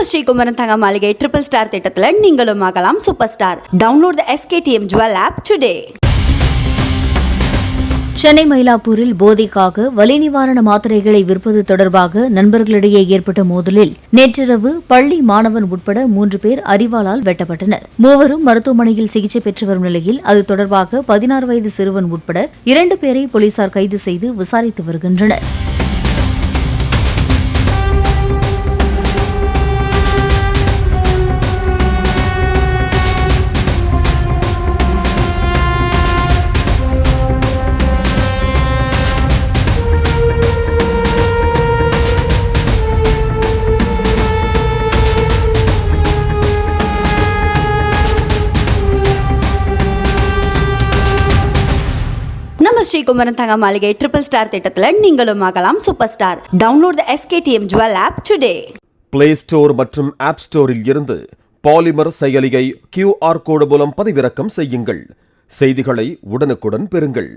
நம்ம ஸ்ரீகுமரன் தங்க மாளிகை ட்ரிபிள் ஸ்டார் திட்டத்துல நீங்களும் ஆகலாம் super star. Download the SKTM Jewel app today. Chennai மயிலாப்பூரில் போதைக்காக வலி நிவாரண மாத்திரைகளை விற்பது தொடர்பாக நண்பர்களிடையே ஏற்பட்ட மோதலில் நேற்றிரவு பள்ளி மாணவன் உட்பட 3 பேர் அரிவாளால் வெட்டப்பட்டனர். மூவரும் மருத்துவமனையில் சிகிச்சை பெற்று வரும் நிலையில் அது தொடர்பாக 16 வயது சிறுவன் உட்பட 2 பேரை போலீசார் கைது செய்து விசாரித்து வருகின்றனர். நம்ம ஸ்ரீகுமரன் தங்க மாளிகை ட்ரிபிள் ஸ்டார் திட்டத்துல நீங்களும் ஆகலாம் super star. Download the SKTM Jewel app today. Play store மற்றும் ஆப் ஸ்டோரில் இருந்து பாலிமர் செயலியை QR கோடு மூலம் பதிவிறக்கம் செய்யுங்கள். செய்திகளை உடனுக்குடன் பெறுங்கள்.